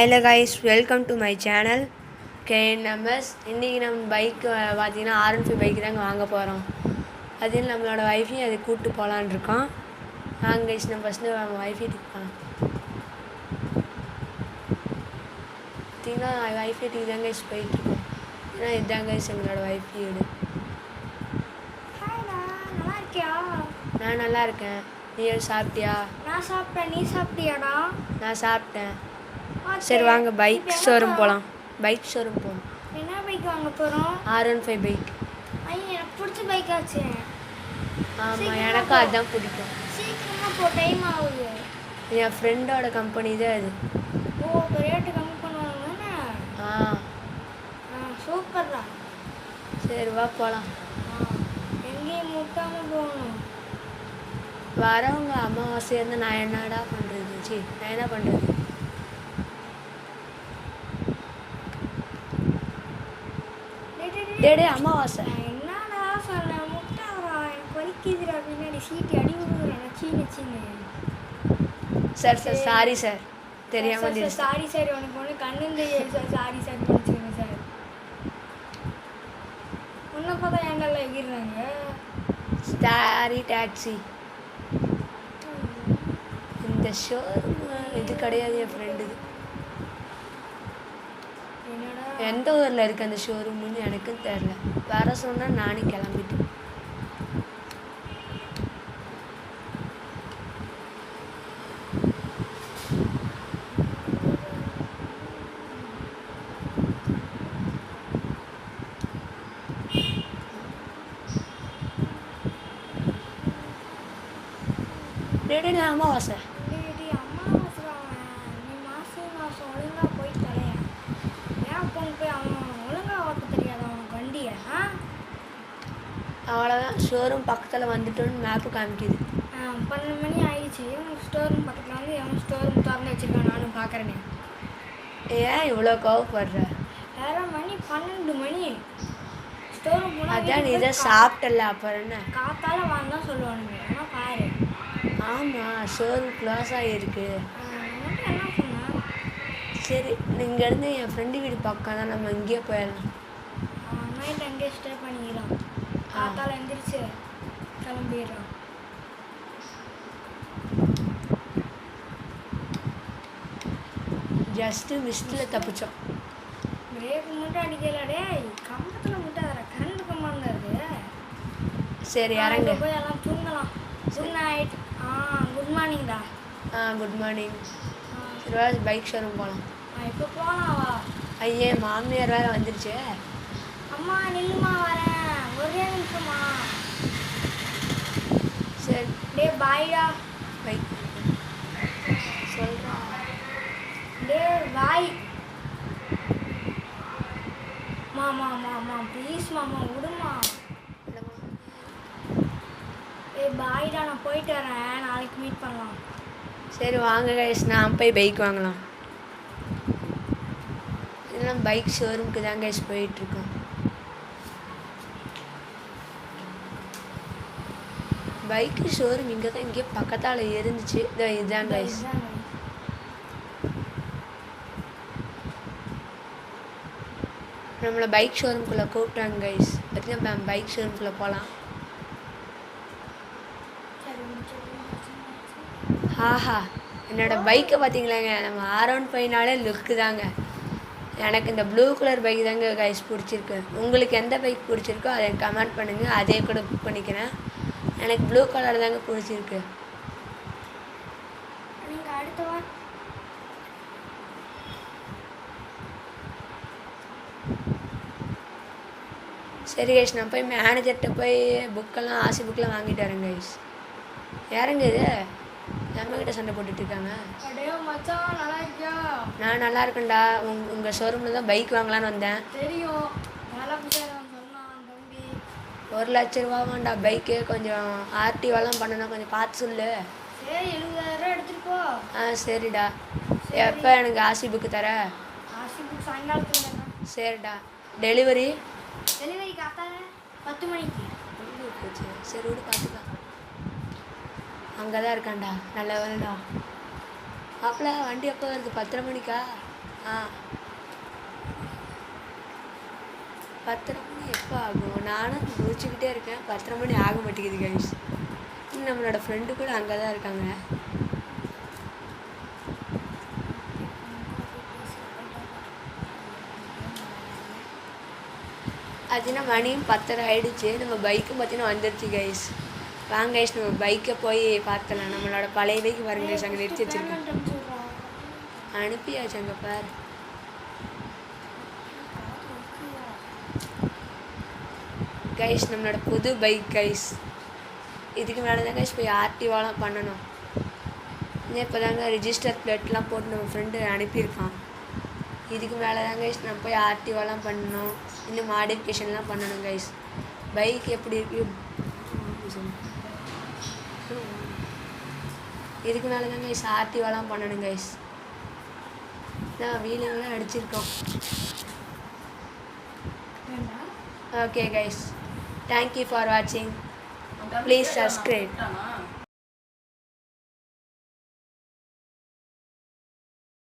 Hello guys, welcome to my channel KNMS. இன்றைக்கி நம்ம bike பார்த்தீங்கன்னா R15 பைக்கு தாங்க வாங்க போகிறோம். அதில் நம்மளோட வைஃபையும் அதை கூப்பிட்டு போகலான் இருக்கோம். வாங்க கைஸ், நம்ம ஃபஸ்ட்டு நம்ம வைஃபை டிக் பண்ணலாம். பார்த்தீங்கன்னா வைஃபை டிக் தாங்க கைஸ் போயிட்டுருக்கோம். ஏன்னா இதுதாங்க கைஸ் எங்களோட வைஃபை வீடு. நல்லா இருக்கியா? நான் நல்லா இருக்கேன். நீ சாப்பிட்டியா? நான் சாப்பிட்டேன். நீ சாப்பிட்டியாடா? நான் சாப்பிட்டேன். சரி வாங்க பைக் ஷோரூம் போகலாம். பைக் ஷோரூம் போகலாம். என்ன பைக் வாங்க போகிறோம்? R15 bike. ஐயா, எனக்கு பிடிச்ச பைக் ஆச்சு. ஆமாம், எனக்கும் அதுதான் பிடிக்கும். சீக்கிரமாக போ, டைம் ஆகுது. என் ஃப்ரெண்டோட கம்பெனி தான் அது. ஓ, ரேட்டு கம்மி பண்ணுவாங்கண்ணே. சூப்பர்டா. சரி வா போகலாம். எங்கேயும் முட்டாமல் போகணும். வரவங்க அமாவாசை இருந்தால் நான் என்னடா பண்ணுறது? நான் என்ன பண்ணுறது? டே அமாவாசை. என்னடா சொன்னேன், முட்டாகிறா. எனக்கு வலிக்குதுடா. பின்னாடி சீட்டு அடி விடுறேன். சீனு சார் சாரி சார், தெரியாமல் சாரி சார். உனக்கு ஒன்று கண்ணு தெரியாது சார். சாரி சார், முடிச்சுங்க சார். உன்னை பார்த்தா ஏண்டெல்லாம் எகிடுறாங்க. ஸ்டாரி டாக்ஸி. இந்த ஷோரூம் இது கிடையாது என் ஃப்ரெண்டுது. எந்த ஊரில் இருக்குது அந்த ஷோரூம்னு எனக்கும் தெரில. வர சொன்னால் நானே கிளம்பிட்டேன். அமாவாசை. நீ மாதம் ஒழுங்காக போய் தலையா. ஏன் பொண்ணு போய் அவன் ஒழுங்காக ஓட்ட தெரியாது அவனுக்கு வண்டியை? அவ்வளோதான், ஷோரூம் பக்கத்தில் வந்துட்டோன்னு மேப்பு காமிக்குது. 12 மணி ஆயிடுச்சு. உனக்கு ஸ்டோரூம் பக்கத்தில் வந்து எவன் ஸ்டோரூம் திறந்து வச்சுருக்கான் நானும் பார்க்குறேனே. ஏன் இவ்வளோ கோவப்படுற? வேறு மணி 12 மணி. ஸ்டோரூம் போனால் அதான் நீ தான் சாப்பிட்டல, அப்புறம் என்ன? காத்தால வாங்க தான் சொல்லுவானுங்க. ஆனால் பாரு. ஆமாம், ஷோரூம் க்ளோஸ் ஆகிருக்கு. என்ன சொன்னேன்? சரி, இங்கேருந்து என் ஃப்ரெண்டு வீடு பக்கம் தான், நம்ம இங்கேயே போயிடலாம். நைட் அங்கேயே ஸ்டே பண்ணிக்கலாம். காத்தால எந்திரிச்சு கிளம்பிடுறோம். ஜஸ்ட்டு மிஸ்டில் தப்பிச்சோம். பிரேக் மட்டும் அடிக்கலடே. கம்பத்தில் மட்டும் அதில் கரண்ட் கம்பம் தான் இருக்குது. சரி இறங்க போய் எல்லாம் தூங்கலாம். Good night. குட் மார்னிங்டா. Good morning. சரி பைக் ஷோரூம் போகலாம். இப்போ போகலாம் வா. ஐயே, மாமியார் வேறு வந்துருச்சு. அம்மா நில்லுமா, வரேன். ஒரே நிமிஷமா. சரி டே பாய்டா. பைக் சொல்கிறா. டே பாய். மாமா மாமா ப்ளீஸ் மாமா விடுமா. ஏ பாய்டா, நான் போயிட்டு வரேன். நாளைக்கு மீட் பண்ணலாம். சரி வாங்க கைஸ், நான் போய் பைக் வாங்கலாம். இதெல்லாம் பைக் ஷோரூமுக்கு தான் கைஸ் போயிட்டுருக்கோம். பைக்கு ஷோரூம் இங்கே தான், இங்கே பக்கத்தால் இருந்துச்சு. இதுதான் கைஸ். நம்மளை பைக் ஷோரூம்குள்ளே கூப்பிட்டாங்க கைஸ். பார்த்தீங்கன்னா நம்ம பைக் ஷோரூம்குள்ளே போகலாம். ஆஹா, என்னோடய பைக்கை பார்த்தீங்களாங்க, நம்ம R15னாலே லுக்கு தாங்க. எனக்கு இந்த ப்ளூ கலர் பைக் தாங்க கைஸ் பிடிச்சிருக்கு. உங்களுக்கு எந்த பைக் பிடிச்சிருக்கோ அதை கமெண்ட் பண்ணுங்கள், அதே கூட புக் பண்ணிக்கிறேன். எனக்கு ப்ளூ கலர் தாங்க பிடிச்சிருக்கு. நீங்கள் அடுத்த வாரம் சரி கைஸ், நான் போய் மேனேஜர்கிட்ட போய் புக்கெல்லாம் ஆசி புக்கெலாம் வாங்கிட்டு வரேன் கைஸ். யாருங்க இது நம்மக்கிட்ட சண்டை போட்டுட்டு இருக்காங்க? நான் நல்லா இருக்கேன்டா. உங்கள் ஷோரூமில் தான் பைக் வாங்கலான்னு வந்தேன். தெரியும். 1,00,000 ரூபா வேண்டா பைக்கு. கொஞ்சம் ஆர்டிஓலாம் பண்ணணும், கொஞ்சம் பார்த்து சொல்லு. சரி, 70,000 எடுத்துகிட்டு போ. சரிடா. எப்போ எனக்கு ஆசி புக்கு தர? ஆசி புக் சாயங்காலத்தில். சரிடா. டெலிவரி காத்தால 10 மணிக்கு. சரி விடு, பார்த்துக்கலாம். அங்கே தான் இருக்கான்டா. நல்ல வேலைடா. அப்பல வண்டி எப்போ வருது? 10:30 மணிக்கா? ஆ 10:30 மணி எப்போ ஆகும்? நானும் முடிச்சுக்கிட்டே இருக்கேன். 10:30 மணி ஆக மாட்டேங்குது கைஸ். நம்மளோட ஃப்ரெண்டு கூட அங்கே தான் இருக்காங்க. அதுனா மணியும் 10:30 ஆயிடுச்சு. நம்ம பைக்கும் பார்த்தீங்கன்னா வந்துருச்சு கைஸ். வாங்க கைஸ், நம்ம பைக்கை போய் பார்த்தலாம். நம்மளோட பழைய பைக்கு பாருங்க கைஸ், அங்கே நிறுத்தி வச்சிருக்கேன். அனுப்பியாச்சு அங்கே பாரு. கைஸ் நம்மளோட புது பைக் கைஸ். இதுக்கு மேலே தான் கைஸ் போய் ஆர்டிஓலாம் பண்ணணும். இப்போ தாங்க ரிஜிஸ்டர் பிளேட்லாம் போட்டு நம்ம ஃப்ரெண்டு அனுப்பியிருக்கான். இதுக்கு மேலே தான் கைஸ் நம்ம போய் ஆர்டிஓலாம் பண்ணணும். இன்னும் மாடிஃபிகேஷன்லாம் பண்ணணும் கைஸ். பைக் எப்படி இருக்கு? இதுக்கு மேலே தான் கைஸ் ஆர்டிஓலாம் பண்ணணும் guys. வீலிங்லாம் அடிச்சிருக்கோம். Okay guys, thank you for watching. Please subscribe.